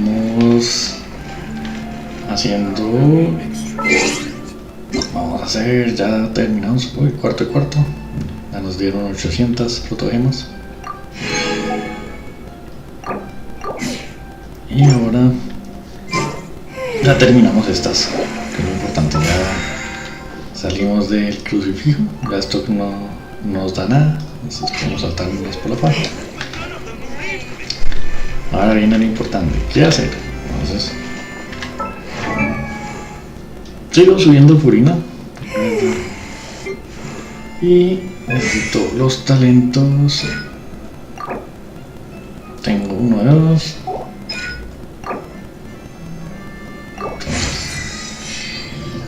Vamos haciendo. Vamos a hacer, ya terminamos. Uy, cuarto y cuarto. Ya nos dieron 800 protogemas. Y ahora ya terminamos estas, que es lo importante. Ya salimos del crucifijo. Ya esto no nos da nada. Entonces podemos saltarnos por la parte. Ahora viene lo importante. ¿Qué hacer? Entonces sigo subiendo Furina. Y necesito los talentos. Tengo uno de dos.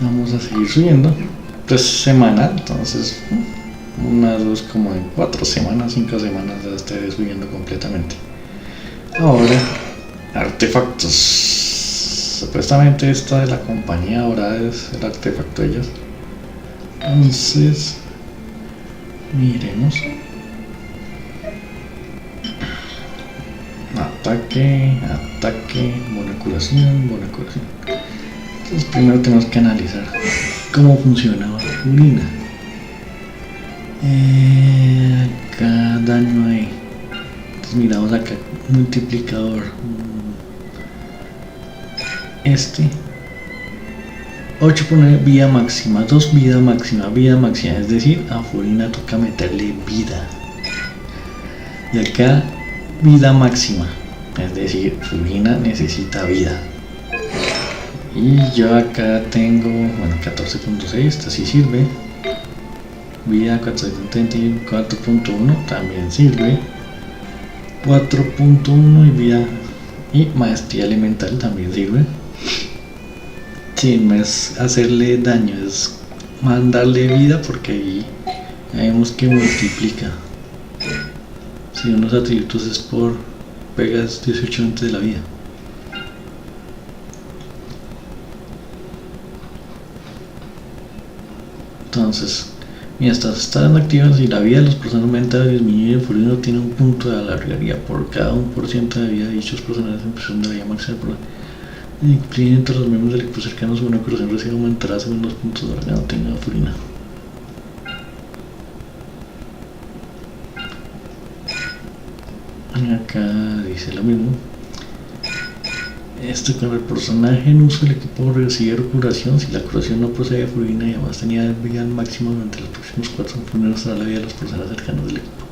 Vamos a seguir subiendo. Pues semana, entonces unas dos, como en 4 semanas, 5 semanas ya estaré subiendo completamente. Ahora, artefactos. Supuestamente esta de la compañía ahora es el artefacto de ellos. Entonces miremos. Ataque, buena curación. Entonces primero tenemos que analizar cómo funcionaba Furina. Acá daño ahí. Entonces miramos acá, multiplicador. Este 8 pone vida máxima, 2 vida máxima, es decir, a Furina toca meterle vida. Y acá vida máxima, es decir, Furina necesita vida. Y yo acá tengo, bueno, 14.6, esta sí sirve. Vida 4.1 también sirve. 4.1 y vida y maestría elemental también sirve. Sí, no es hacerle daño, es mandarle vida, porque ahí vemos que multiplica. Si unos atributos es por pegas 18 antes de la vida. Entonces, mira, están activas y la vida de los personajes aumenta o disminuye. El Furino tiene un punto de alargaría por cada 1% de vida de dichos personajes en presión de la vida máxima. Incluye entre los miembros del equipo cercano su buena curación recibe aumentará según los puntos de organo tenga Furina. Acá dice lo mismo. Esto con el personaje en uso del equipo recibe curación. Si la curación no procede de Furina y además tenía vida máxima durante los próximos 4 Furina será la vida de los personajes cercanos del equipo.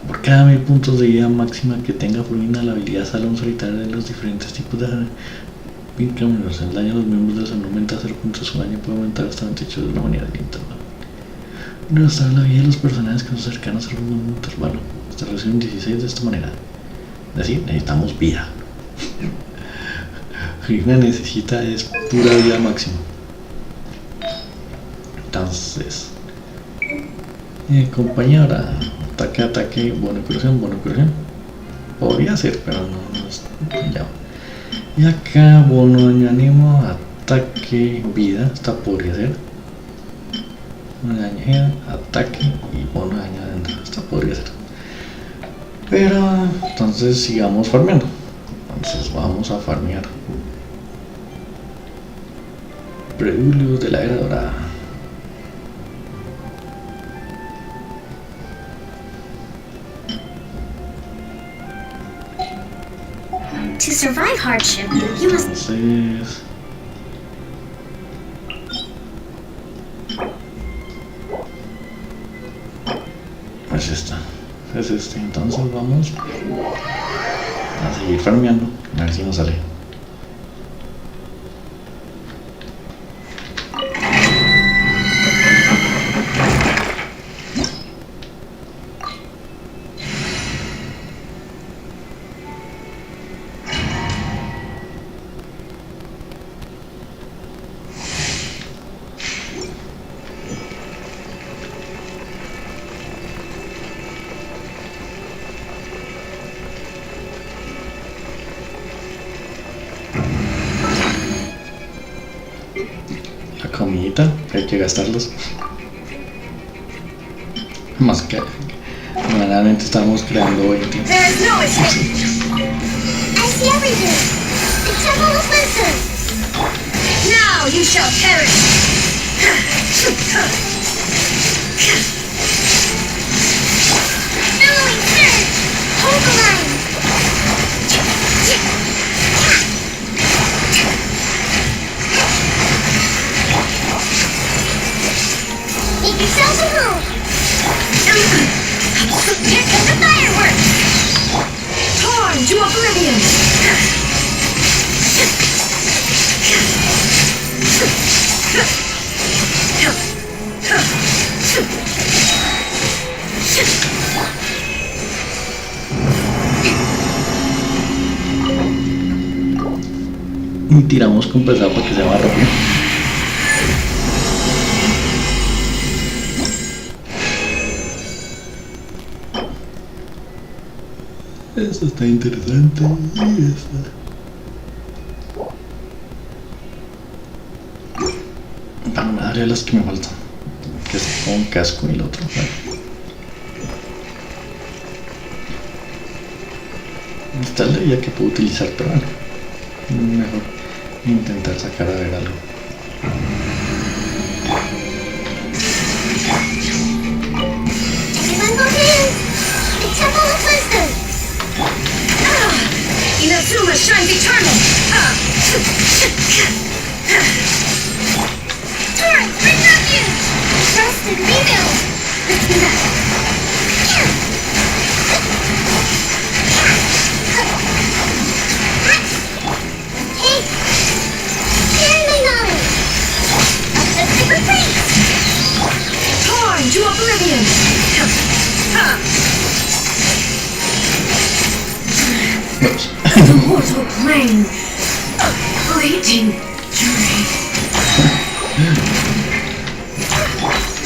Por cada 1000 puntos de vida máxima que tenga Furina, la habilidad Salón Solitario de los diferentes tipos de caminos. El daño a los miembros del salón aumenta 0 puntos, su daño puede aumentar hasta 28 de una manera del intervalo. Restaurar la vida de los personajes que son cercanos al mismo intervalo. Esta relación 16 de esta manera. Es decir, necesitamos vida. Furina necesita es pura vida máxima. Entonces, compañera. Ataque, buena curación. Podría ser, pero no es ya. Y acá, bono daño ánimo, ataque, vida, esta podría ser. Daño, ataque y bono daño adentro, esta podría ser. Pero, entonces sigamos farmeando. Entonces vamos a farmear. Preludios de la era dorada. To survive hardship, you must. Entonces, es este. Entonces vamos a seguir farmeando, a ver si nos sale. Comidita, hay que gastarlos. Más que normalmente estamos creando 20. see everything. The temple of wisdom. Now you shall perish! Billowing surge. Hold the line. Make yourselves at home. Here come the fireworks! Torn to oblivion! Y tiramos con pesado para que sea más rápido. Eso está interesante. Y esta. Para una área de las que me faltan. Que es con un casco y el otro. Esta es la vía que puedo utilizar, pero bueno, mejor intentar sacar a ver algo. Everyone go in. The temple of wisdom. Inazuma shines eternal! Torrent, bring refuge. Rest and rebuild. Let's do that. Hey, sharing my knowledge. Uplifting praise. Torn to oblivion! The mortal plane! Fleeting journey!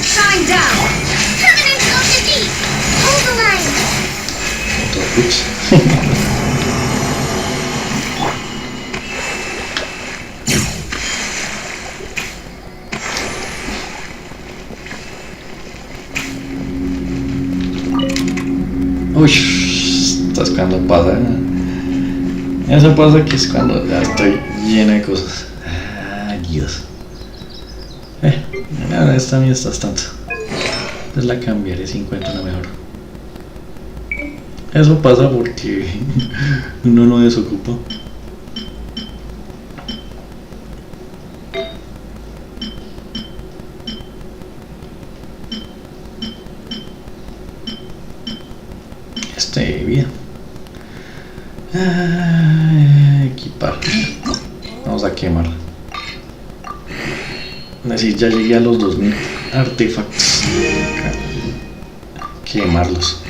Shine down! Covenant of defeat. Hold the line. Otro push. Uy, estás cuando pasa. Eso pasa que es cuando ya estoy lleno de cosas. Ah, Dios. Ahora esta mía está tanto. Entonces la cambiaré si encuentro una mejor. Eso pasa porque uno no desocupa. Vida. Equipar. Vamos a quemar. Decir, ya llegué a los 2000 artefactos. Quemarlos.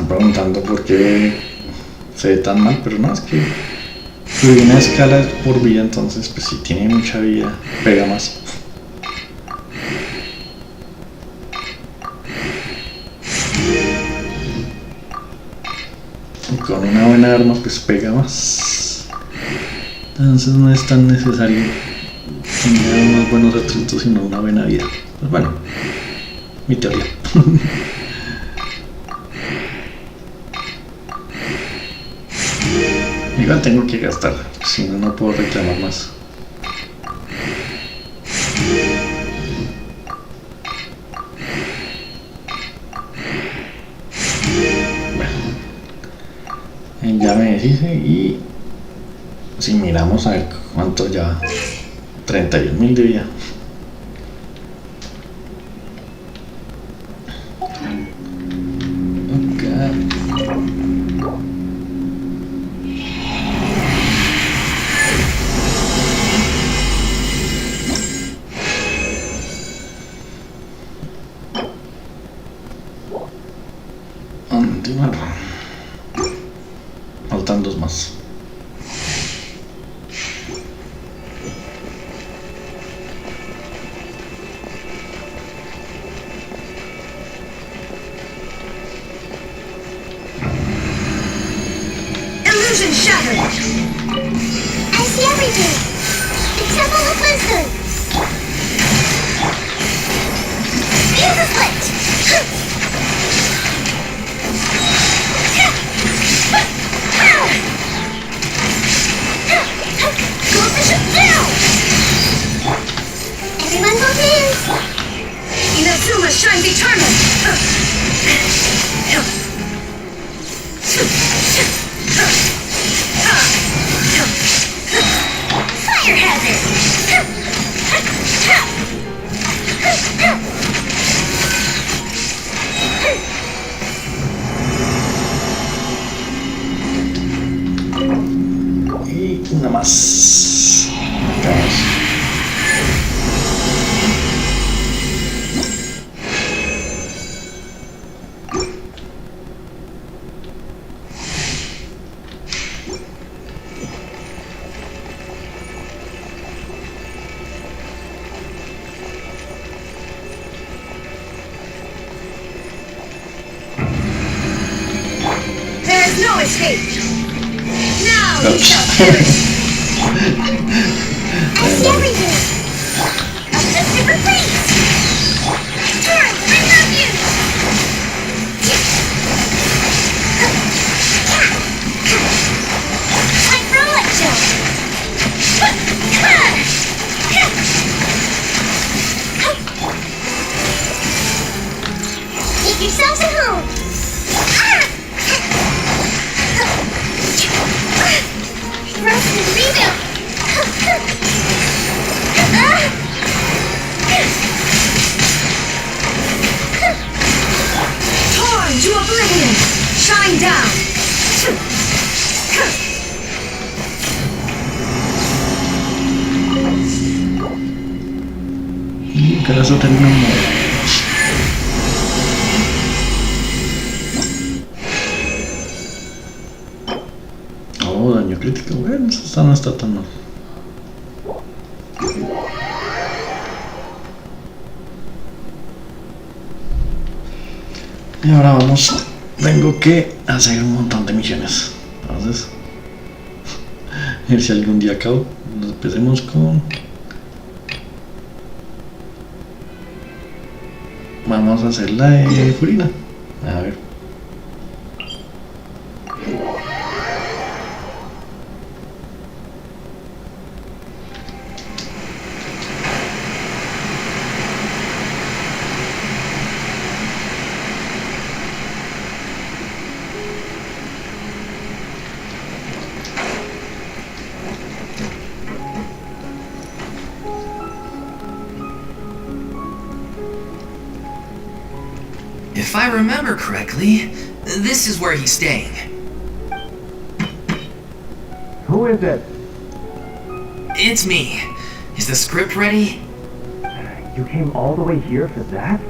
Preguntando por qué se ve tan mal, pero no, es que una escala es por vida, entonces pues si tiene mucha vida pega más. Y con una buena arma pues pega más, entonces no es tan necesario tener unos buenos atributos sino una buena vida. Pues bueno, mi teoría. Igual tengo que gastar, si no, no puedo reclamar más. Bueno, ya me deshice y si miramos a ver cuánto ya, 31.000 de vida. continuar. Faltan dos más. Illusion shattered. I see everything. The temple of wisdom. Feel the split. Goldfish down. Everyone go dance. Inazuma shines eternal. Fire hazard. Y una más. Vamos. There is no escape. Now you shall perish. I see everything. Up the super freeze. Turn, I love you. Time for election. Take yourselves at home. Rest and rebuild. Torn to oblivion. Shine down. Y con eso terminamos. Oh, daño crítico. Bueno, esta no está tan mal. Y ahora vamos. Tengo que hacer un montón de misiones. Entonces, a ver si algún día acabo. Nos empecemos con. Vamos a hacer la de Furina. A ver. If I remember correctly, this is where he's staying. Who is it? It's me. Is the script ready? You came all the way here for that?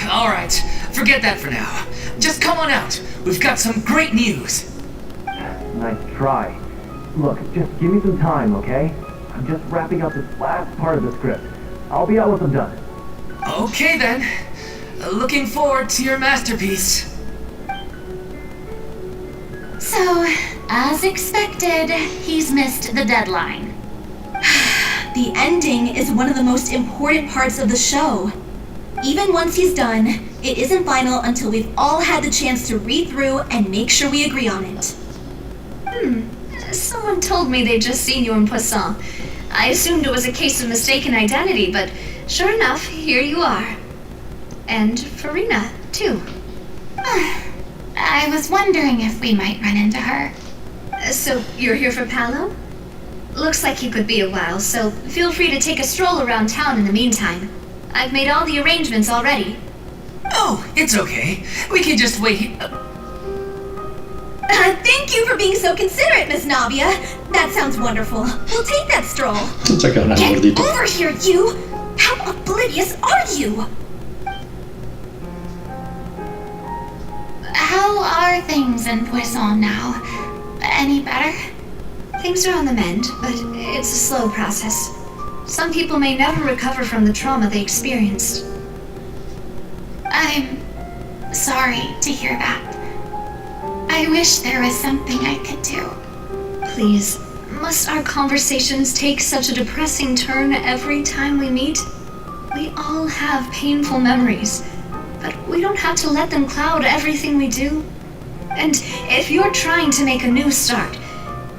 Alright. Forget that for now. Just come on out. We've got some great news. Nice try. Look, just give me some time, okay? I'm just wrapping up this last part of the script. I'll be out once I'm done. Okay then. Looking forward to your masterpiece. So, as expected, he's missed the deadline. The ending is one of the most important parts of the show. Even once he's done, it isn't final until we've all had the chance to read through and make sure we agree on it. Someone told me they'd just seen you in Poisson. I assumed it was a case of mistaken identity, but sure enough, here you are. And Farina, too. I was wondering if we might run into her. So, you're here for Paolo? Looks like he could be a while, so feel free to take a stroll around town in the meantime. I've made all the arrangements already. Oh, it's okay. We can just wait. Thank you for being so considerate, Miss Navia. That sounds wonderful. We'll take that stroll. Sacaron al Get gordito. over here, you! How oblivious are you? How are things in Poisson now? Any better? Things are on the mend, but it's a slow process. Some people may never recover from the trauma they experienced. I'm sorry to hear that. I wish there was something I could do. Please, must our conversations take such a depressing turn every time we meet? We all have painful memories, but we don't have to let them cloud everything we do. And if you're trying to make a new start,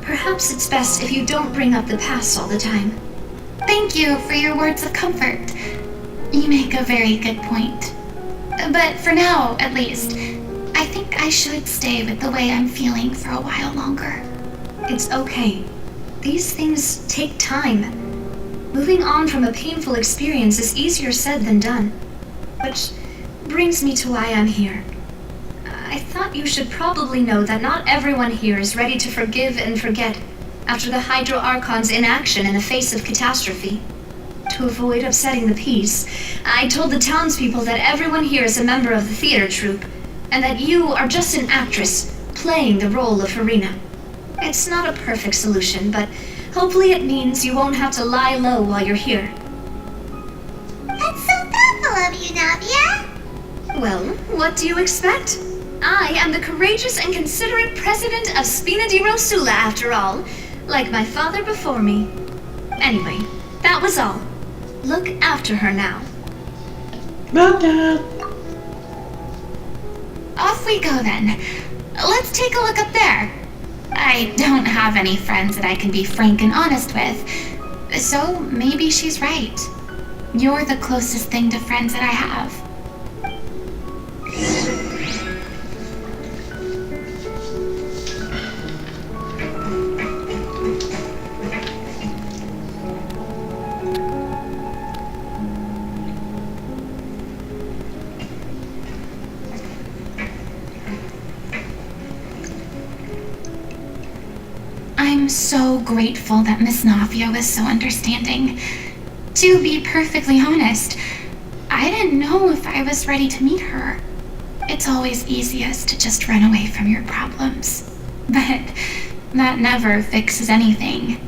perhaps it's best if you don't bring up the past all the time. Thank you for your words of comfort. You make a very good point. But for now, at least, I think I should stay with the way I'm feeling for a while longer. It's okay. These things take time. Moving on from a painful experience is easier said than done. Which brings me to why I'm here. I thought you should probably know that not everyone here is ready to forgive and forget after the Hydro Archon's inaction in the face of catastrophe. To avoid upsetting the peace, I told the townspeople that everyone here is a member of the theater troupe, and that you are just an actress playing the role of Farina. It's not a perfect solution, but hopefully it means you won't have to lie low while you're here. That's so thoughtful of you, Navia. Well, what do you expect? I am the courageous and considerate president of Spina di Rosula, after all, like my father before me. Anyway, that was all. Look after her now. Gracias. Off we go then. Let's take a look up there. I don't have any friends that I can be frank and honest with, so maybe she's right. You're the closest thing to friends that I have. I'm so grateful that Miss Navia was so understanding. To be perfectly honest, I didn't know if I was ready to meet her. It's always easiest to just run away from your problems. But that never fixes anything.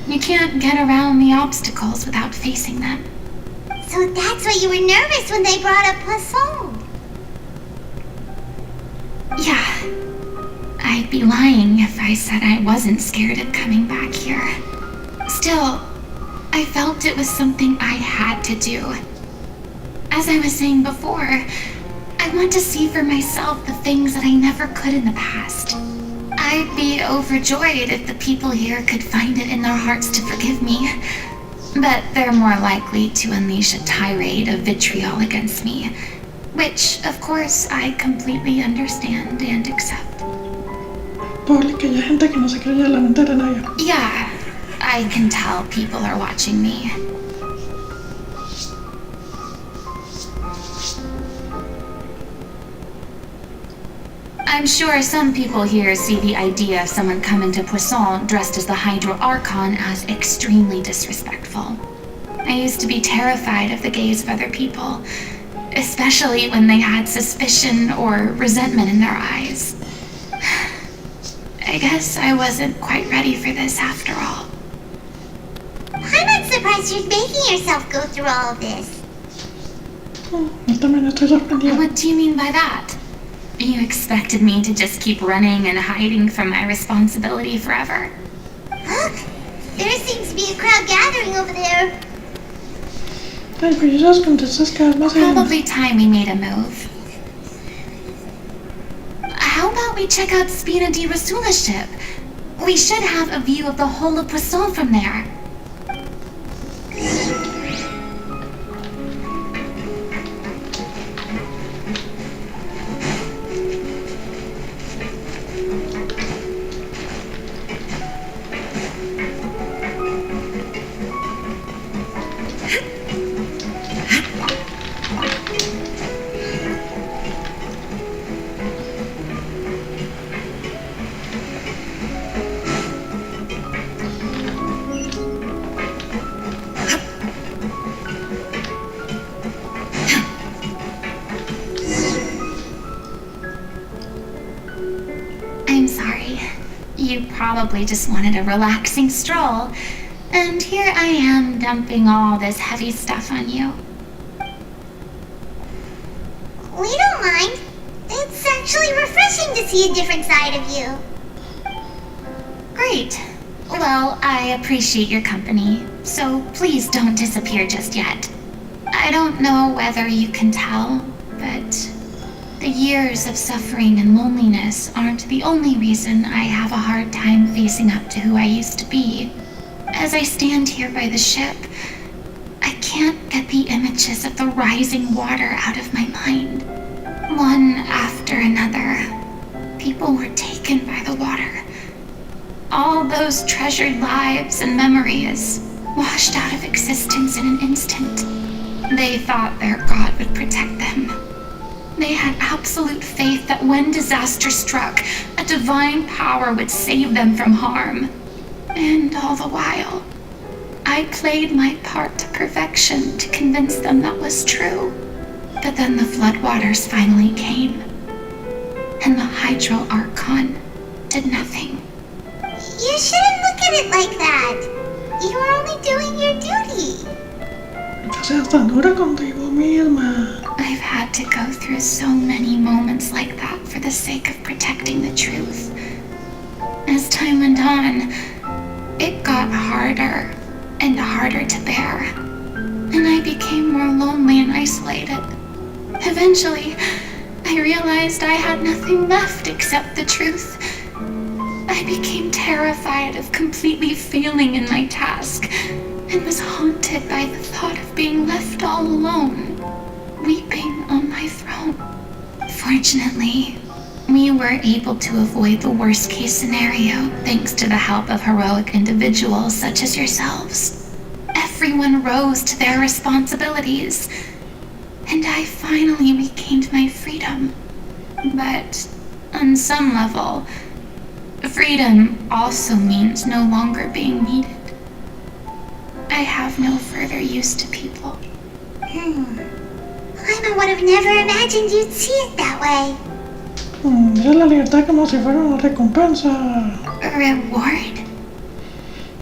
You can't get around the obstacles without facing them. So that's why you were nervous when they brought up Poisson. Yeah. I'd be lying if I said I wasn't scared of coming back here. Still, I felt it was something I had to do. As I was saying before, I want to see for myself the things that I never could in the past. I'd be overjoyed if the people here could find it in their hearts to forgive me. But they're more likely to unleash a tirade of vitriol against me, which, of course, I completely understand and accept. Pobre, que haya gente que no se quiere lamentar a nadie. Yeah, I can tell people are watching me. I'm sure some people here see the idea of someone coming to Poisson dressed as the Hydro Archon as extremely disrespectful. I used to be terrified of the gaze of other people, especially when they had suspicion or resentment in their eyes. I guess I wasn't quite ready for this after all. I'm not surprised you're making yourself go through all of this. Yo también estoy sorprendida. What do you mean by that? You expected me to just keep running and hiding from my responsibility forever? Look, there seems to be a crowd gathering over there. Ay, pero ya sabes que te estás quedando más en... Probably time we made a move. How about we check out Spina di Rosula's ship? We should have a view of the whole of Poisson from there. probably just wanted a relaxing stroll. And here I am dumping all this heavy stuff on you. We don't mind. It's actually refreshing to see a different side of you. Great. Well, I appreciate your company, so please don't disappear just yet. I don't know whether you can tell, but the years of suffering and loneliness aren't the only reason I have a hard time facing up to who I used to be. As I stand here by the ship, I can't get the images of the rising water out of my mind. One after another, people were taken by the water. All those treasured lives and memories washed out of existence in an instant. They thought their God would protect them. They had absolute faith that when disaster struck, a divine power would save them from harm. And all the while, I played my part to perfection to convince them that was true. But then the floodwaters finally came, and the Hydro Archon did nothing. You shouldn't look at it like that. You are only doing your duty. No seas tan dura contigo misma. I've had to go through so many moments like that for the sake of protecting the truth. As time went on, it got harder and harder to bear, and I became more lonely and isolated. Eventually, I realized I had nothing left except the truth. I became terrified of completely failing in my task, and was haunted by the thought of being left all alone, weeping on my throne. Fortunately, we were able to avoid the worst-case scenario thanks to the help of heroic individuals such as yourselves. Everyone rose to their responsibilities, and I finally regained my freedom. But on some level, freedom also means no longer being needed. I have no further use to people. Paimon would have never imagined you'd see it that way. Mira la libertad como si fuera una recompensa. A reward?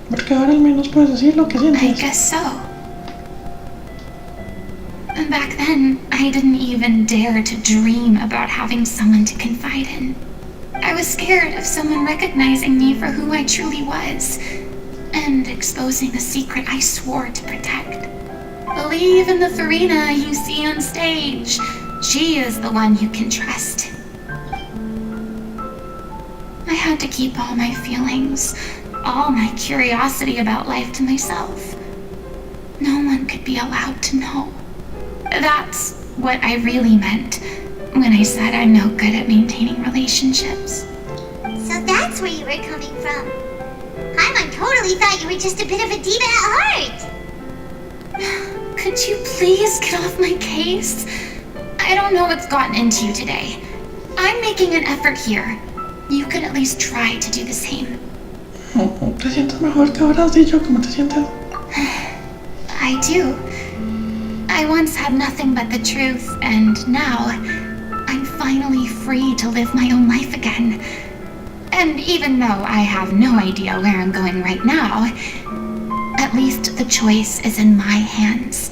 Porque ahora al menos puedes decir lo que I sientes. guess so. And back then, I didn't even dare to dream about having someone to confide in. I was scared of someone recognizing me for who I truly was, and exposing a secret I swore to protect. Believe in the Farina you see on stage. She is the one you can trust. I had to keep all my feelings, all my curiosity about life to myself. No one could be allowed to know. That's what I really meant when I said I'm no good at maintaining relationships. So that's where you were coming from. Paimon totally thought you were just a bit of a diva at heart. Could you please get off my case? I don't know what's gotten into you today. I'm making an effort here. You could at least try to do the same. ¿Te sientes mejor que habrás dicho cómo te sientes? I do. I once had nothing but the truth, and now I'm finally free to live my own life again. And even though I have no idea where I'm going right now, at least the choice is in my hands.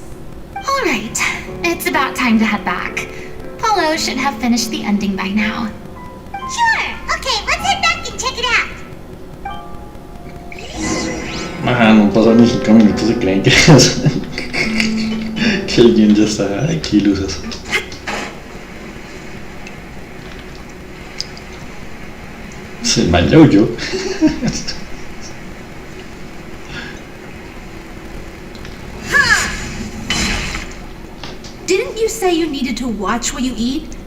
Alright, it's about time to head back. Paulo should have finished the ending by now. Sure. Okay, let's head back and check it out. No pasan ni 5 minutos y creen que que alguien ya está aquí, luces. Se bañó yo. Didn't you say you needed to watch what you eat?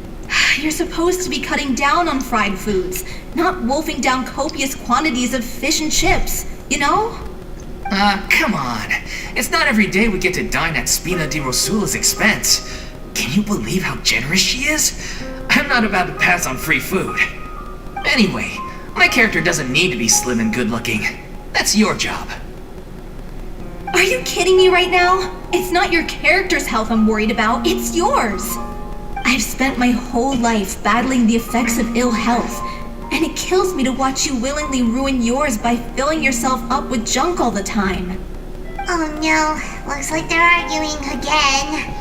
You're supposed to be cutting down on fried foods, not wolfing down copious quantities of fish and chips, you know? Come on. It's not every day we get to dine at Spina di Rosula's expense. Can you believe how generous she is? I'm not about to pass on free food. Anyway, my character doesn't need to be slim and good-looking. That's your job. Are you kidding me right now? It's not your character's health I'm worried about, it's yours. I've spent my whole life battling the effects of ill health, and it kills me to watch you willingly ruin yours by filling yourself up with junk all the time. Oh no, looks like they're arguing again.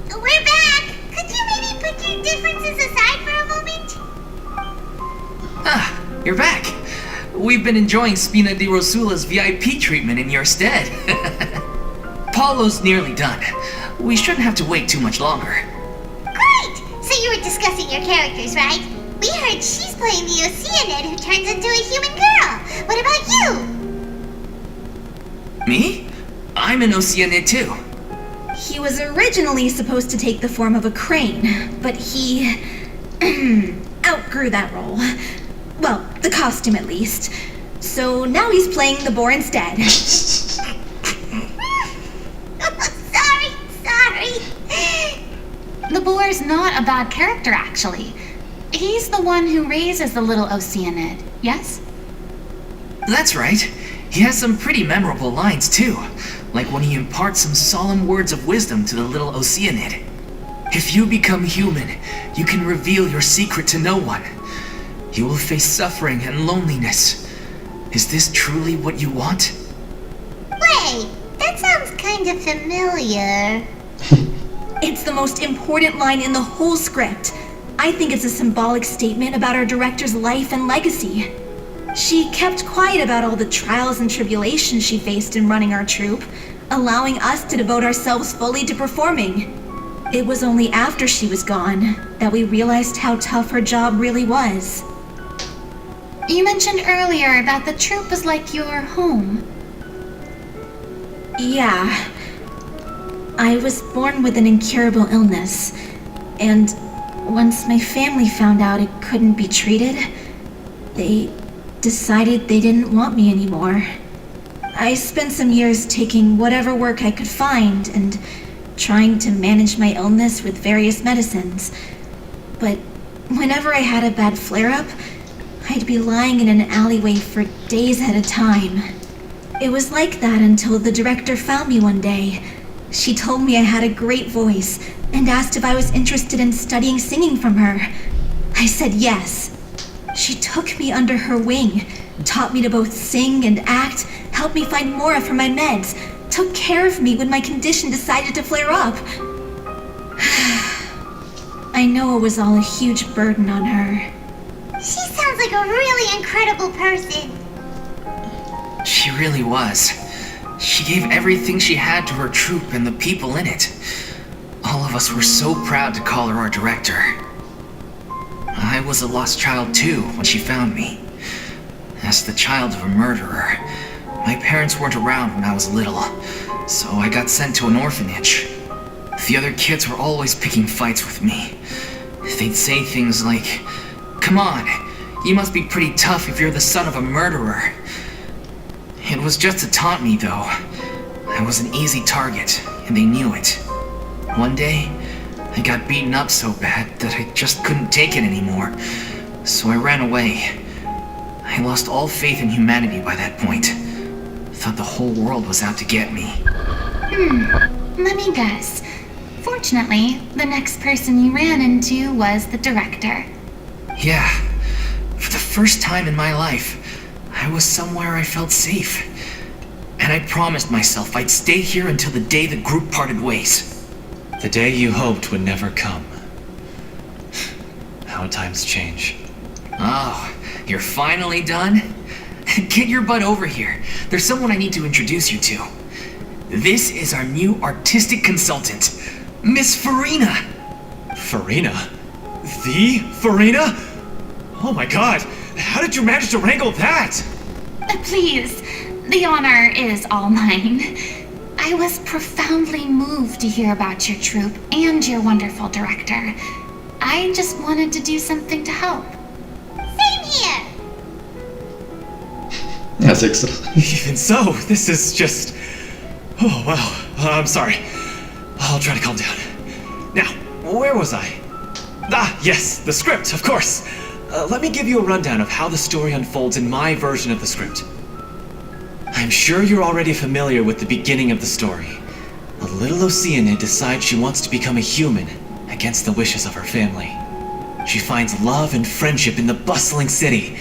We're back! Could you maybe put your differences aside for a moment? Ah, you're back. We've been enjoying Spina di Rosula's VIP treatment in your stead. Paulo's nearly done. We shouldn't have to wait too much longer. Great! So you were discussing your characters, right? We heard she's playing the Oceanid who turns into a human girl. What about you? Me? I'm an Oceanid too. He was originally supposed to take the form of a crane, but he outgrew that role. Well, the costume at least. So now he's playing the boar instead. Sorry. The boar's not a bad character, actually. He's the one who raises the little Oceanid, yes? That's right. He has some pretty memorable lines too, like when he imparts some solemn words of wisdom to the little Oceanid. If you become human, you can reveal your secret to no one. You will face suffering and loneliness. Is this truly what you want? Wait, that sounds kind of familiar. It's the most important line in the whole script. I think it's a symbolic statement about our director's life and legacy. She kept quiet about all the trials and tribulations she faced in running our troupe, allowing us to devote ourselves fully to performing. It was only after she was gone that we realized how tough her job really was. You mentioned earlier that the troupe was like your home. Yeah. I was born with an incurable illness, and once my family found out it couldn't be treated, they decided they didn't want me anymore. I spent some years taking whatever work I could find and trying to manage my illness with various medicines. But whenever I had a bad flare-up, I'd be lying in an alleyway for days at a time. It was like that until the director found me one day. She told me I had a great voice and asked if I was interested in studying singing from her. I said yes. She took me under her wing, taught me to both sing and act, helped me find Mora for my meds, took care of me when my condition decided to flare up. I know it was all a huge burden on her. She sounds like a really incredible person. She really was. She gave everything she had to her troupe and the people in it. All of us were so proud to call her our director. I was a lost child too when she found me. As the child of a murderer, my parents weren't around when I was little, so I got sent to an orphanage. The other kids were always picking fights with me. They'd say things like, "Come on, you must be pretty tough if you're the son of a murderer." It was just to taunt me, though. I was an easy target, and they knew it. One day, I got beaten up so bad that I just couldn't take it anymore, so I ran away. I lost all faith in humanity by that point. Thought the whole world was out to get me. Let me guess. Fortunately, the next person you ran into was the director. Yeah, for the first time in my life, I was somewhere I felt safe. And I promised myself I'd stay here until the day the group parted ways. The day you hoped would never come. How times change. Oh, you're finally done? Get your butt over here. There's someone I need to introduce you to. This is our new artistic consultant, Miss Farina. Farina? The Farina? Oh my god, how did you manage to wrangle that? Please, the honor is all mine. I was profoundly moved to hear about your troupe and your wonderful director. I just wanted to do something to help. Same here. That's extra. Even so, this is just... Oh, wow. I'm sorry. I'll try to calm down. Now, where was I? Ah, yes, the script, of course. Let me give you a rundown of how the story unfolds in my version of the script. I'm sure you're already familiar with the beginning of the story. A little Oceanid decides she wants to become a human against the wishes of her family. She finds love and friendship in the bustling city.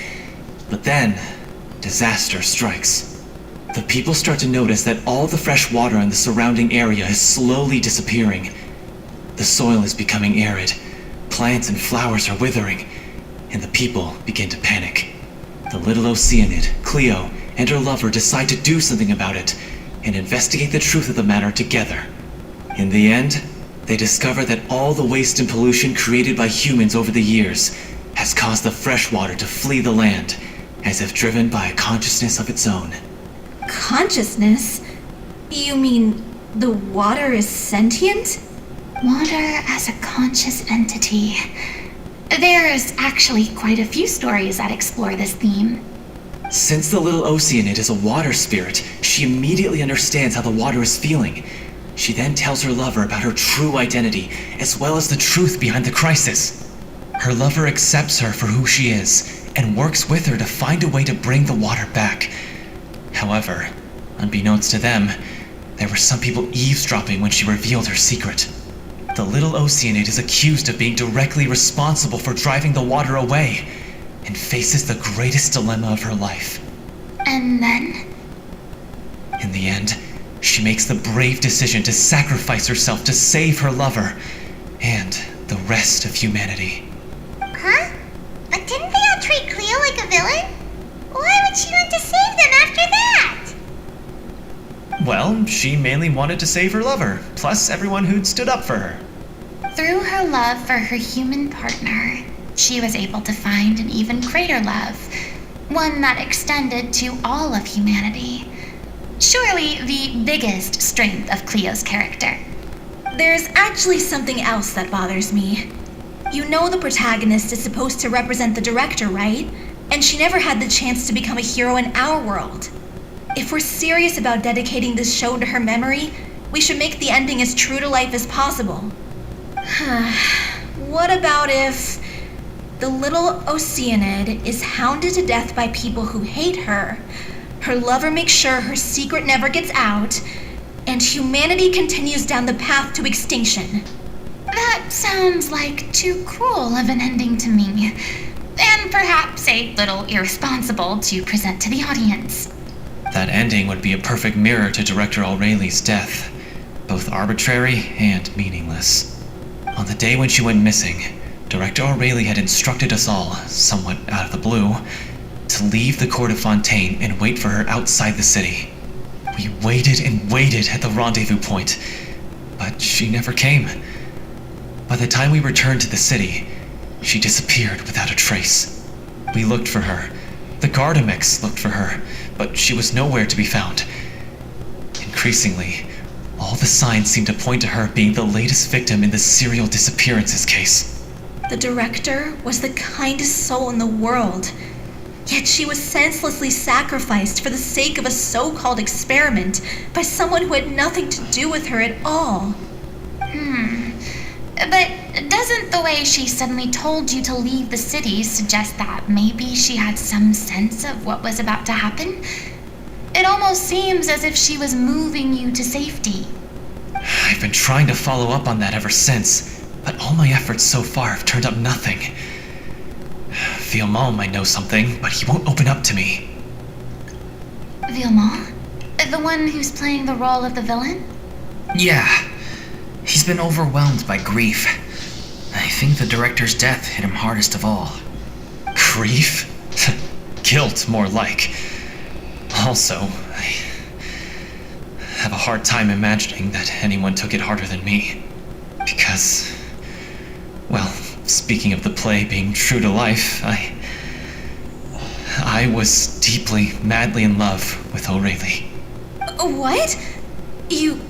But then, disaster strikes. The people start to notice that all the fresh water in the surrounding area is slowly disappearing. The soil is becoming arid, plants and flowers are withering, and the people begin to panic. The little Oceanid, Cleo, and her lover decide to do something about it and investigate the truth of the matter together. In the end, they discover that all the waste and pollution created by humans over the years has caused the fresh water to flee the land, as if driven by a consciousness of its own. Consciousness? You mean the water is sentient? Water as a conscious entity. There's actually quite a few stories that explore this theme. Since the little Oceanid is a water spirit, she immediately understands how the water is feeling. She then tells her lover about her true identity, as well as the truth behind the crisis. Her lover accepts her for who she is, and works with her to find a way to bring the water back. However, unbeknownst to them, there were some people eavesdropping when she revealed her secret. The little Oceanid is accused of being directly responsible for driving the water away, and faces the greatest dilemma of her life. And then? In the end, she makes the brave decision to sacrifice herself to save her lover and the rest of humanity. Huh? But didn't they all treat Cleo like a villain? Why would she want to save them after that? Well, she mainly wanted to save her lover, plus everyone who'd stood up for her. Through her love for her human partner, she was able to find an even greater love, one that extended to all of humanity. Surely the biggest strength of Cleo's character. There's actually something else that bothers me. You know the protagonist is supposed to represent the director, right? And she never had the chance to become a hero in our world. If we're serious about dedicating this show to her memory, we should make the ending as true to life as possible. What about if the little Oceanid is hounded to death by people who hate her, her lover makes sure her secret never gets out, and humanity continues down the path to extinction? That sounds like too cruel of an ending to me, and perhaps a little irresponsible to present to the audience. That ending would be a perfect mirror to Director O'Reilly's death, both arbitrary and meaningless. On the day when she went missing, Director O'Reilly had instructed us all, somewhat out of the blue, to leave the Court of Fontaine and wait for her outside the city. We waited and waited at the rendezvous point, but she never came. By the time we returned to the city, she disappeared without a trace. We looked for her. The Gardamex looked for her, but she was nowhere to be found. Increasingly, all the signs seemed to point to her being the latest victim in the serial disappearances case. The director was the kindest soul in the world, yet she was senselessly sacrificed for the sake of a so-called experiment by someone who had nothing to do with her at all. But doesn't the way she suddenly told you to leave the city suggest that maybe she had some sense of what was about to happen? It almost seems as if she was moving you to safety. I've been trying to follow up on that ever since, but all my efforts so far have turned up nothing. Villemont might know something, but he won't open up to me. Villemont? The one who's playing the role of the villain? Yeah. He's been overwhelmed by grief. I think the director's death hit him hardest of all. Grief? Guilt, more like. Also, I have a hard time imagining that anyone took it harder than me. Because, well, speaking of the play being true to life, I was deeply, madly in love with O'Reilly. What? You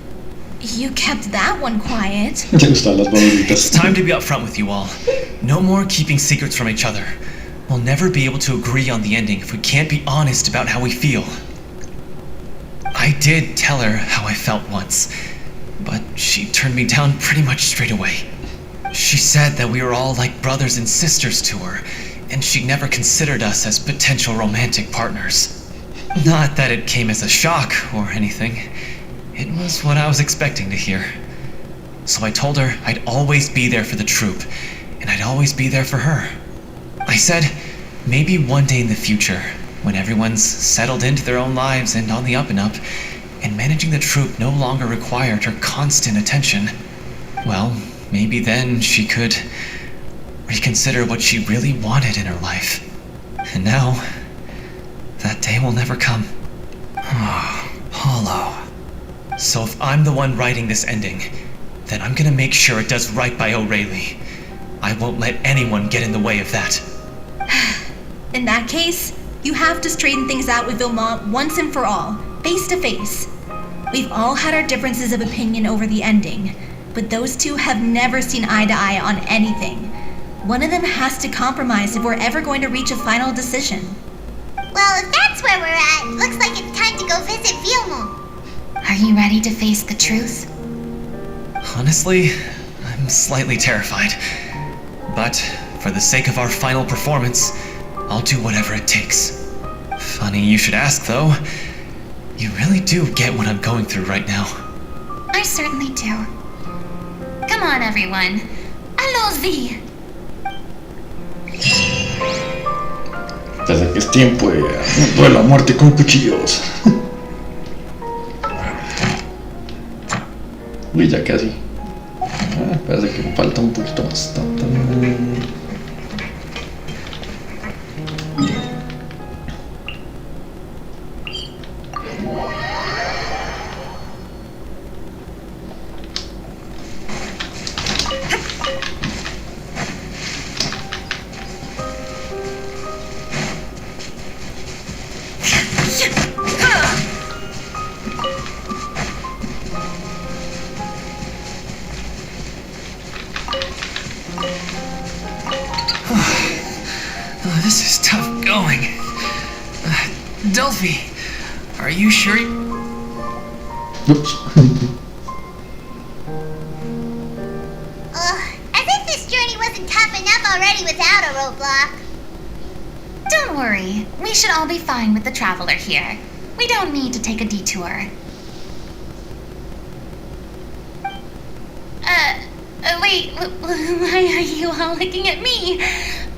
kept that one quiet. ¿Te gustan las bolitas? It's time to be upfront with you all. No more keeping secrets from each other. We'll never be able to agree on the ending if we can't be honest about how we feel. I did tell her how I felt once, but she turned me down pretty much straight away. She said that we were all like brothers and sisters to her, and she never considered us as potential romantic partners. Not that it came as a shock or anything. It was what I was expecting to hear. So I told her I'd always be there for the troop, and I'd always be there for her. I said, maybe one day in the future, when everyone's settled into their own lives and on the up and up, and managing the troop no longer required her constant attention, well, maybe then she could reconsider what she really wanted in her life. And now, that day will never come. Hollow. So if I'm the one writing this ending, then I'm gonna make sure it does right by O'Reilly. I won't let anyone get in the way of that. In that case, you have to straighten things out with Vilmont once and for all, face to face. We've all had our differences of opinion over the ending, but those two have never seen eye to eye on anything. One of them has to compromise if we're ever going to reach a final decision. Well, if that's where we're at, looks like it's time to go visit Vilmont. Are you ready to face the truth? Honestly, I'm slightly terrified. But for the sake of our final performance, I'll do whatever it takes. Funny you should ask, though. You really do get what I'm going through right now. I certainly do. Come on, everyone. Allons-y! Desde que es tiempo de la muerte con cuchillos. Uy, ya casi. Parece que me falta un poquito más. This is tough going. Delphi, are you sure? Oops. As if this journey wasn't tough enough already without a roadblock. Don't worry. We should all be fine with the traveler here. We don't need to take a detour. Wait, why are you all looking at me?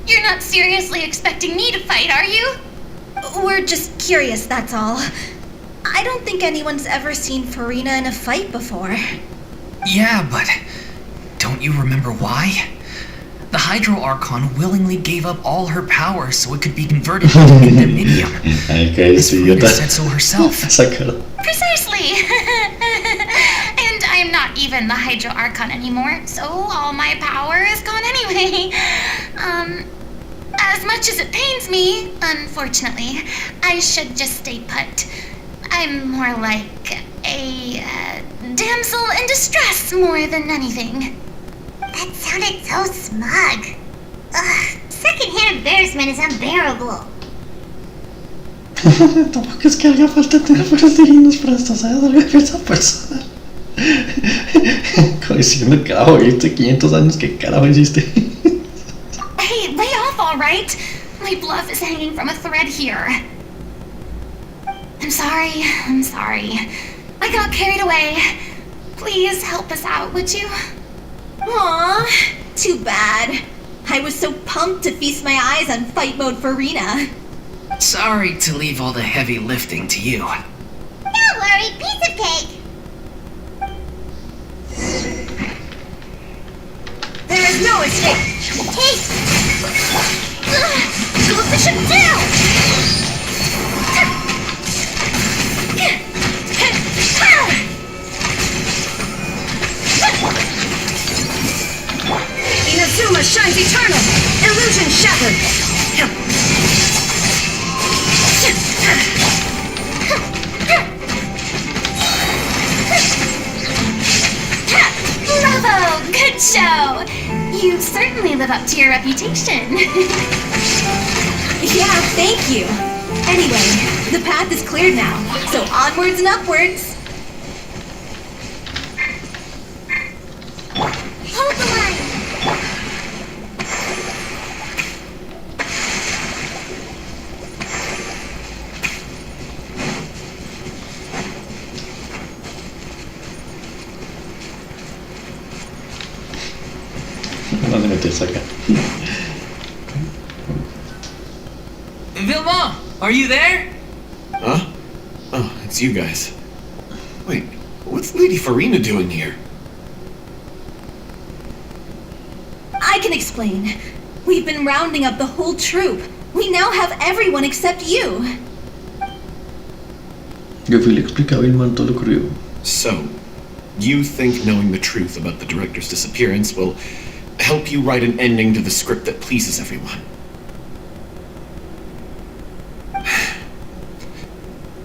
You're not seriously expecting me to fight, are you? We're just curious, that's all. I don't think anyone's ever seen Farina in a fight before. Yeah, but don't you remember why? The Hydro Archon willingly gave up all her power so it could be converted into Indemnidium. As Farina said so herself. Precisely! And I'm not even the Hydro Archon anymore, so all my power is gone anyway. As much as it pains me, unfortunately, I should just stay put. I'm more like a damsel in distress more than anything. That sounded so smug. Ugh, secondhand embarrassment is unbearable. Tampoco es que haga falta tener puros dignos para esto, ¿sabes? Algo de esa persona. Como diciendo, carajo, viste 500 años, ¿qué carajo hiciste? Hey, lay off, all right? My bluff is hanging from a thread here. I'm sorry. I got carried away. Please help us out, would you? Aww, too bad. I was so pumped to feast my eyes on fight mode for Rena. Sorry to leave all the heavy lifting to you. Don't worry, piece of cake. There is no escape. Cake. Go fish him down. Inazuma shines eternal. Illusion shattered. Bravo! Good show! You certainly live up to your reputation. Yeah, thank you. Anyway, the path is cleared now, so onwards and upwards. Hold the line. te saca. Vilma, are you there? Huh? Oh, it's you guys. Wait, what's Lady Farina doing here? I can explain. We've been rounding up the whole troop. We now have everyone except you. Yo fui le explica a Vilma todo lo ocurrido. So, you think knowing the truth about the director's disappearance will help you write an ending to the script that pleases everyone?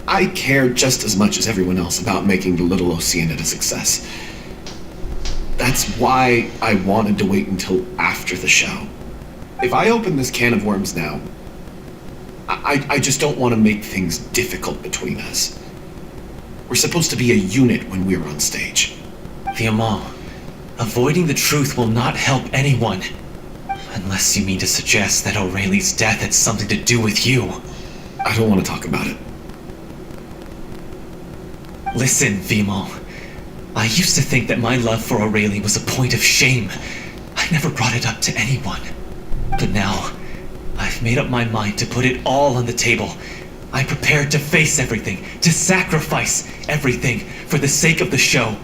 I care just as much as everyone else about making the Little Oceanid a success. That's why I wanted to wait until after the show. If I open this can of worms now, I just don't want to make things difficult between us. We're supposed to be a unit when we're on stage. Vilma, avoiding the truth will not help anyone. Unless you mean to suggest that Aurelie's death had something to do with you. I don't want to talk about it. Listen, Vimo. I used to think that my love for Aurelie was a point of shame. I never brought it up to anyone. But now, I've made up my mind to put it all on the table. I'm prepared to face everything, to sacrifice everything for the sake of the show.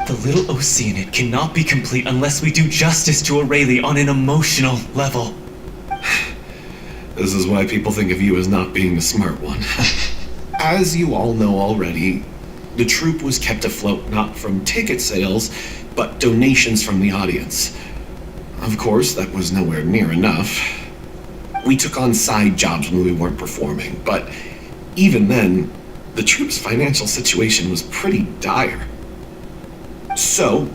The Little Oceanid cannot be complete unless we do justice to Aurelie on an emotional level. This is why people think of you as not being the smart one. As you all know already, the troupe was kept afloat not from ticket sales, but donations from the audience. Of course, that was nowhere near enough. We took on side jobs when we weren't performing, but even then, the troupe's financial situation was pretty dire. So,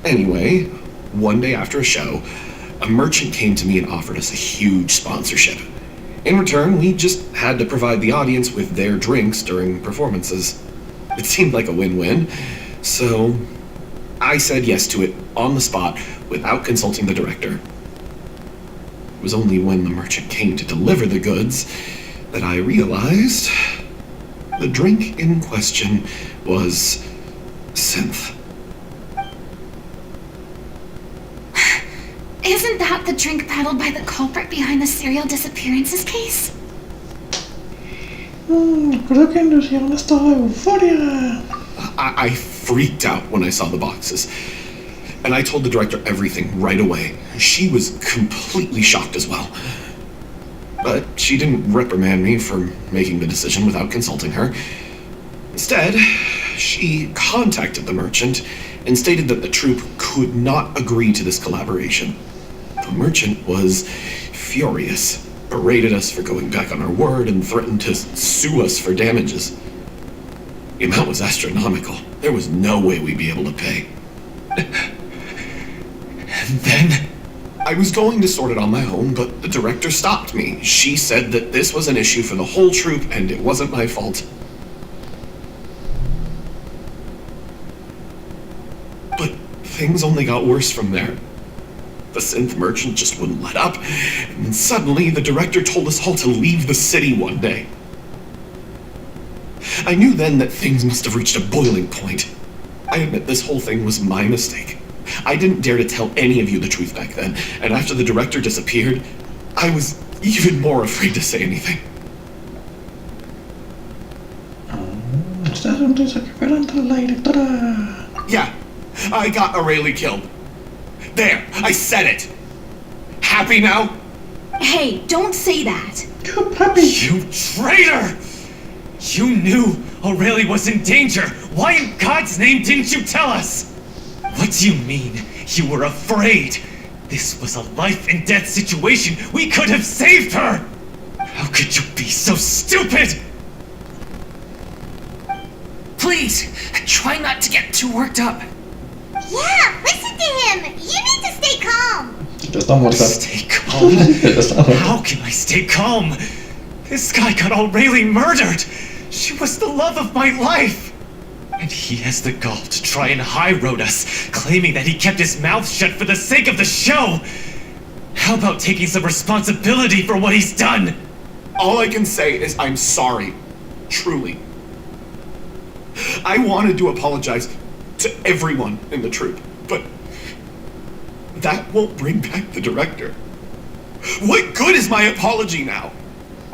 anyway, one day after a show, a merchant came to me and offered us a huge sponsorship. In return, we just had to provide the audience with their drinks during performances. It seemed like a win-win, so I said yes to it on the spot without consulting the director. It was only when the merchant came to deliver the goods that I realized the drink in question was synth. Isn't that the drink peddled by the culprit behind the serial disappearances case? Creo que nos hicieron un estado de euforia. I freaked out when I saw the boxes. And I told the director everything right away. She was completely shocked as well. But she didn't reprimand me for making the decision without consulting her. Instead, she contacted the merchant and stated that the troupe could not agree to this collaboration. The merchant was furious, berated us for going back on our word, and threatened to sue us for damages. The amount was astronomical. There was no way we'd be able to pay. And then? I was going to sort it on my own, but the director stopped me. She said that this was an issue for the whole troupe, and it wasn't my fault. But things only got worse from there. The synth merchant just wouldn't let up, and then suddenly the director told us all to leave the city one day. I knew then that things must have reached a boiling point. I admit this whole thing was my mistake. I didn't dare to tell any of you the truth back then, and after the director disappeared, I was even more afraid to say anything. Esta es una noticia que fue entre la directora. Yeah, I got Aurelie killed. There, I said it. Happy now? Hey, don't say that. You puppy. You traitor! You knew Aurelie was in danger. Why in God's name didn't you tell us? What do you mean? You were afraid? This was a life and death situation. We could have saved her! How could you be so stupid? Please, try not to get too worked up. Yeah, listen to him. You need to stay calm. Está muerta. Stay calm? Está muerta. How can I stay calm? This guy got Aurelie murdered! She was the love of my life! And he has the gall to try and high-road us, claiming that he kept his mouth shut for the sake of the show! How about taking some responsibility for what he's done? All I can say is I'm sorry. Truly. I wanted to apologize to everyone in the troupe, but that won't bring back the director. What good is my apology now?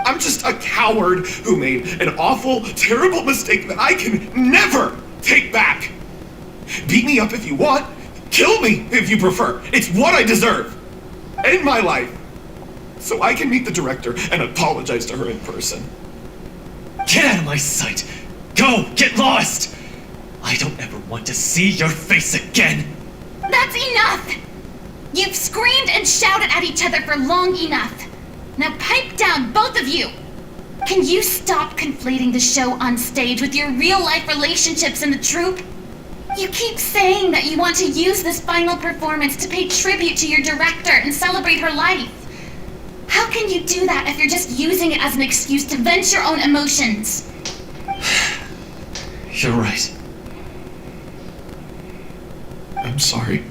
I'm just a coward who made an awful, terrible mistake that I can never take back. Beat me up if you want. Kill me if you prefer. It's what I deserve. End my life. So I can meet the director and apologize to her in person. Get out of my sight! Go! Get lost! I don't ever want to see your face again! That's enough! You've screamed and shouted at each other for long enough. Now pipe down, both of you! Can you stop conflating the show on stage with your real-life relationships in the troupe? You keep saying that you want to use this final performance to pay tribute to your director and celebrate her life. How can you do that if you're just using it as an excuse to vent your own emotions? You're right. I'm sorry.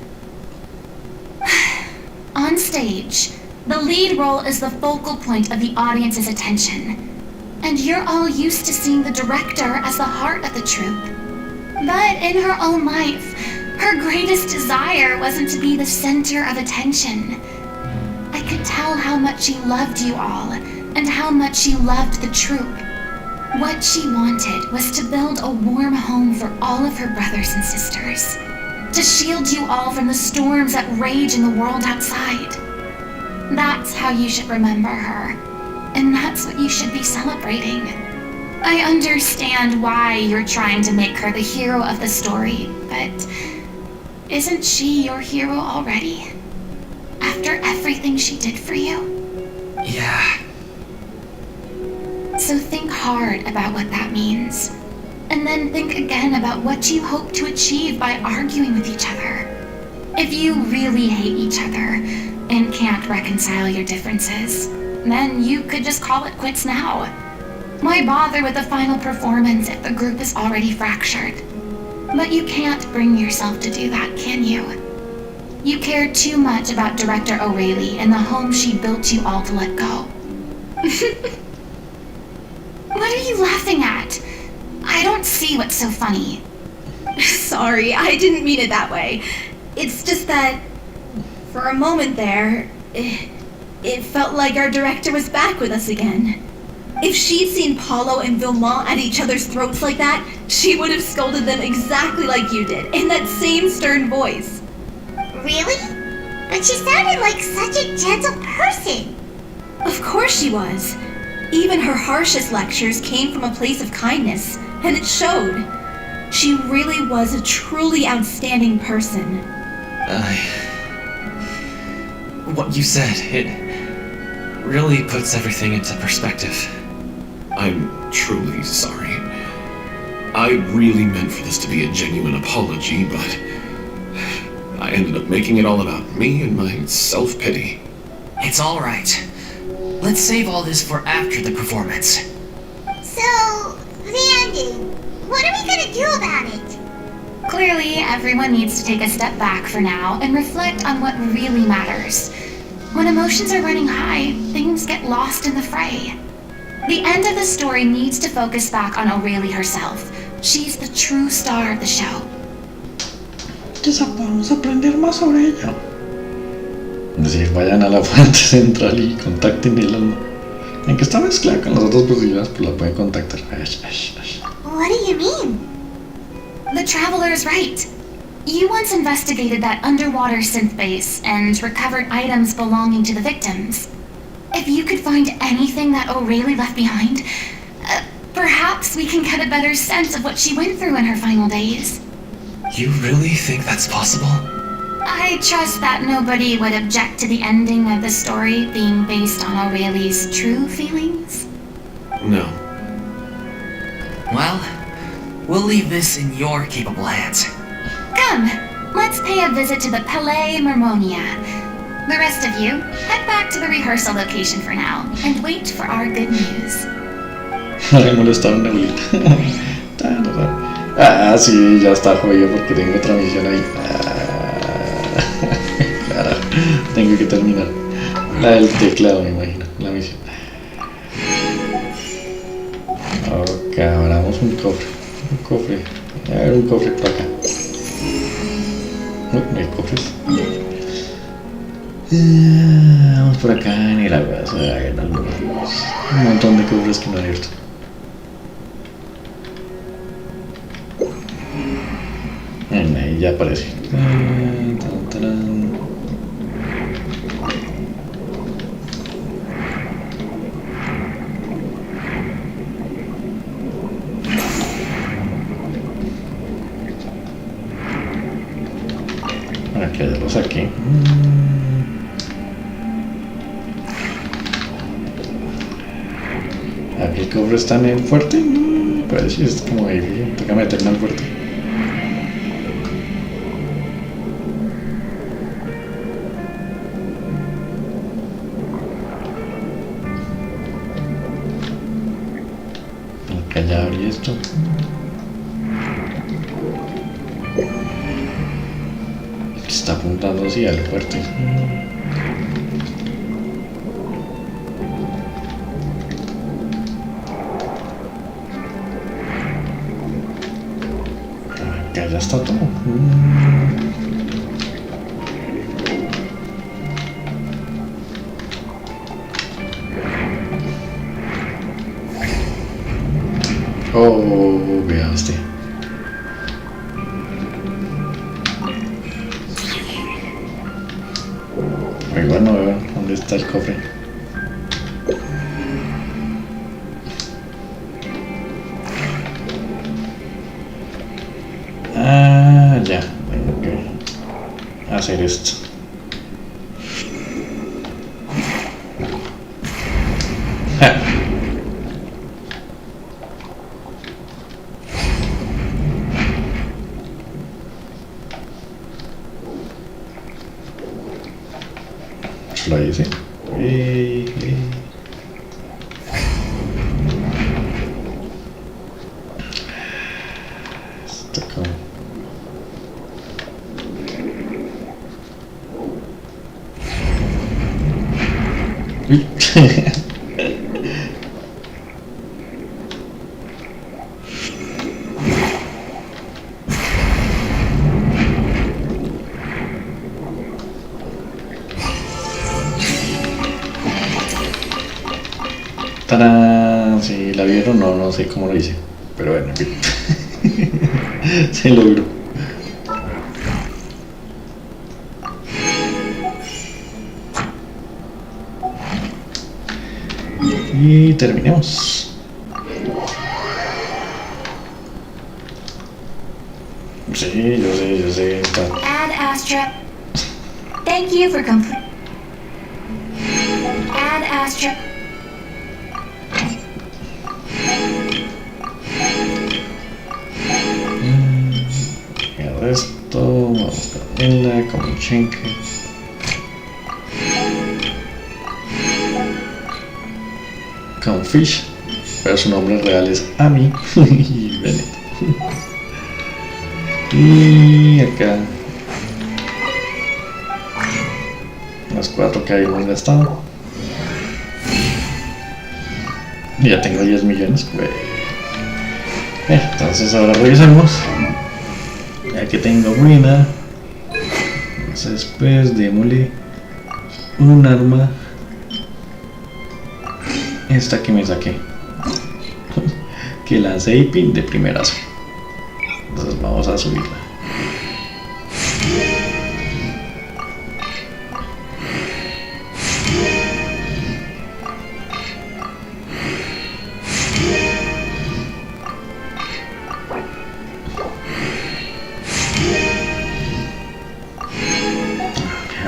On stage, the lead role is the focal point of the audience's attention. And you're all used to seeing the director as the heart of the troupe. But in her own life, her greatest desire wasn't to be the center of attention. I could tell how much she loved you all, and how much she loved the troupe. What she wanted was to build a warm home for all of her brothers and sisters. To shield you all from the storms that rage in the world outside. That's how you should remember her. And that's what you should be celebrating. I understand why you're trying to make her the hero of the story, but isn't she your hero already? After everything she did for you? Yeah. So think hard about what that means. And then think again about what you hope to achieve by arguing with each other. If you really hate each other and can't reconcile your differences, then you could just call it quits now. Why bother with the final performance if the group is already fractured? But you can't bring yourself to do that, can you? You care too much about Director O'Reilly and the home she built you all to let go. What are you laughing at? I don't see what's so funny. Sorry, I didn't mean it that way. It's just that, for a moment there, it felt like our director was back with us again. If she'd seen Paulo and Vilmont at each other's throats like that, she would have scolded them exactly like you did, in that same stern voice. Really? But she sounded like such a gentle person. Of course she was. Even her harshest lectures came from a place of kindness, and it showed. She really was a truly outstanding person. What you said, it really puts everything into perspective. I'm truly sorry. I really meant for this to be a genuine apology, but I ended up making it all about me and my self-pity. It's all right. Let's save all this for after the performance. So, the ending. What are we gonna do about it? Clearly, everyone needs to take a step back for now and reflect on what really matters. When emotions are running high, things get lost in the fray. The end of the story needs to focus back on O'Reilly herself. She's the true star of the show. Quizá podamos aprender más sobre ella. Es decir, vayan a la fuente central y contacten el alma. Aunque está mezclada con las otras posibilidades, pues la pueden contactar. What do you mean? The Traveler is right. You once investigated that underwater synth base and recovered items belonging to the victims. If you could find anything that O'Reilly left behind, perhaps we can get a better sense of what she went through in her final days. You really think that's possible? I trust that nobody would object to the ending of the story being based on O'Reilly's true feelings. No. Well, we'll leave this in your capable hands. Come, let's pay a visit to the Palais Mermonia. The rest of you, head back to the rehearsal location for now, and wait for our good news. Me molestaron a Willy. Ah, sí, ya está jodido porque tengo otra misión ahí. Claro, tengo que terminar. La del teclado, me imagino, la misión. Ok, abramos un cofre. Un cofre. A ver, un cofre para acá. No hay cofres. Vamos por acá en el agua. Un montón de cofres que no he abierto. Ahí ya aparece. Aquí ya lo saqué. Aquí el cofre está en el fuerte. Pues sí, es como difícil. Toca meterme al fuerte. Acá ya abrí esto. Está apuntando así al fuerte. Acá ya está todo. Oh, vea usted. Muy bueno, ¿dónde está el cofre? Ah, ya, tengo que hacer esto. Lo hice. Esto como... Uy. ¡Tarán! Si la vieron, no sé cómo lo hice, pero bueno, en fin. Se logró. Y terminemos. Sí, yo sé. Está. Ad Astra. Thank you for complete. Ad Astra. Esto, vamos a verla como chenque. Con Fish, pero su nombre real es Amy y Bennett. Y acá las 4 que habíamos gastado. Y ya tengo 10 millones. Entonces ahora revisamos. Ya que tengo ruina, entonces pues démosle un arma, esta que me saqué, que lancé y pin de primerazo. Entonces vamos a subirla.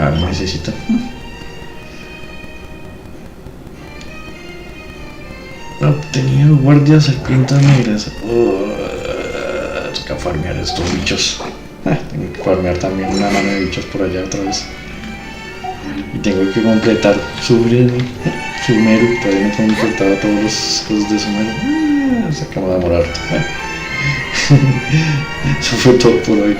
Ahora necesito obtenido guardias serpientes negras. Toca farmear estos bichos. Tengo que farmear también una mano de bichos por allá otra vez. Y tengo que completar Sumeru. Todavía no he completado todos los cosas de Sumeru. Se acaba de demorar. Eso fue todo por hoy.